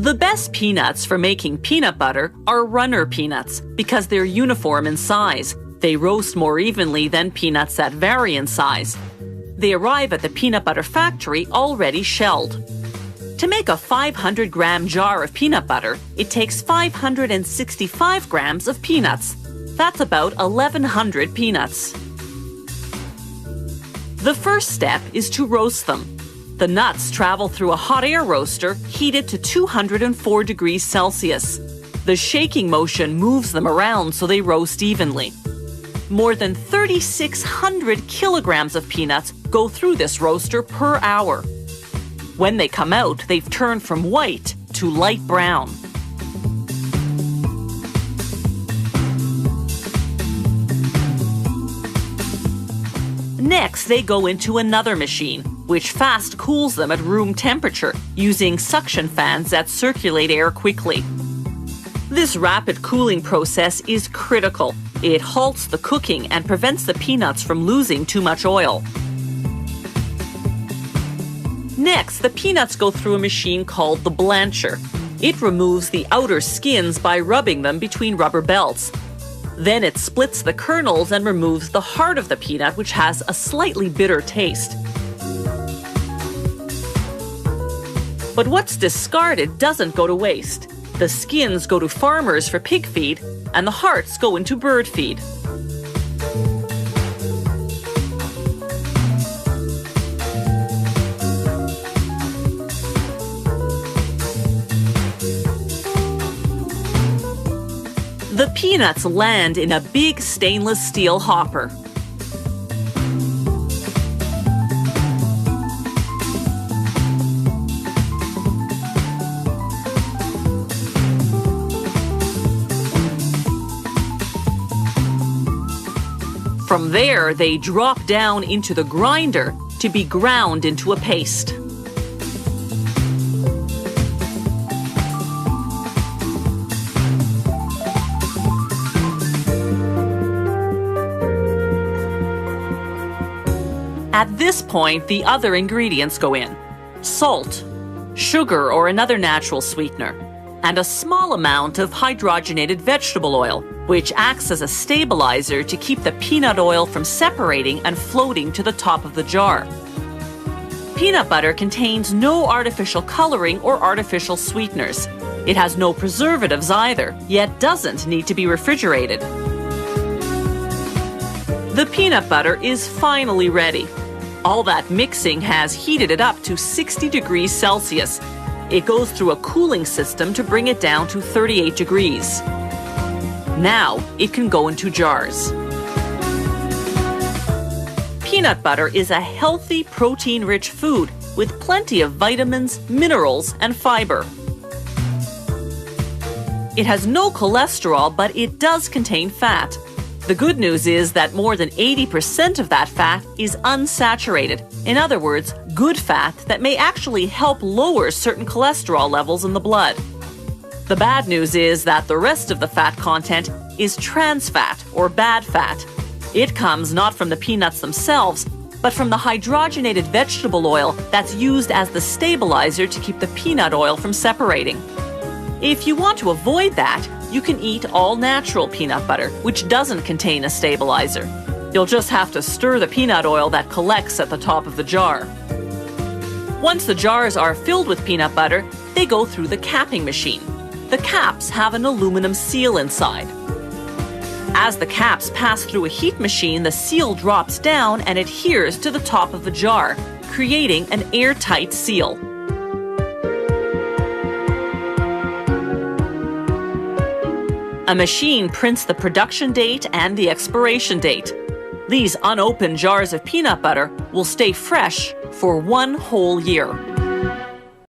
The best peanuts for making peanut butter are runner peanuts because they're uniform in size. They roast more evenly than peanuts that vary in size. They arrive at the peanut butter factory already shelled. To make a 500-gram jar of peanut butter, it takes 565 grams of peanuts. That's about 1,100 peanuts. The first step is to roast them. The nuts travel through a hot air roaster heated to 204 degrees Celsius. The shaking motion moves them around so they roast evenly. More than 3,600 kilograms of peanuts go through this roaster per hour. When they come out, they've turned from white to light brown. Next, they go into another machine, which fast cools them at room temperature using suction fans that circulate air quickly. This rapid cooling process is critical. It halts the cooking and prevents the peanuts from losing too much oil. Next, the peanuts go through a machine called the blancher. It removes the outer skins by rubbing them between rubber belts. Then it splits the kernels and removes the heart of the peanut, which has a slightly bitter taste. But what's discarded doesn't go to waste. The skins go to farmers for pig feed, and the hearts go into bird feed. The peanuts land in a big stainless steel hopper. From there, they drop down into the grinder to be ground into a paste. At this point, the other ingredients go in: salt, sugar or another natural sweetener, and a small amount of hydrogenated vegetable oil, which acts as a stabilizer to keep the peanut oil from separating and floating to the top of the jar. Peanut butter contains no artificial coloring or artificial sweeteners. It has no preservatives either, yet doesn't need to be refrigerated. The peanut butter is finally ready. All that mixing has heated it up to 60 degrees Celsius. It goes through a cooling system to bring it down to 38 degrees. Now it can go into jars. Peanut butter is a healthy, protein-rich food with plenty of vitamins, minerals, and fiber. It has no cholesterol, but it does contain fat. The good news is that more than 80% of that fat is unsaturated. In other words, good fat that may actually help lower certain cholesterol levels in the blood. The bad news is that the rest of the fat content is trans fat or bad fat. It comes not from the peanuts themselves, but from the hydrogenated vegetable oil that's used as the stabilizer to keep the peanut oil from separating. If you want to avoid that, you can eat all-natural peanut butter, which doesn't contain a stabilizer. You'll just have to stir the peanut oil that collects at the top of the jar. Once the jars are filled with peanut butter, they go through the capping machine. The caps have an aluminum seal inside. As the caps pass through a heat machine, the seal drops down and adheres to the top of the jar, creating an airtight seal. A machine prints the production date and the expiration date. These unopened jars of peanut butter will stay fresh for 1 whole year.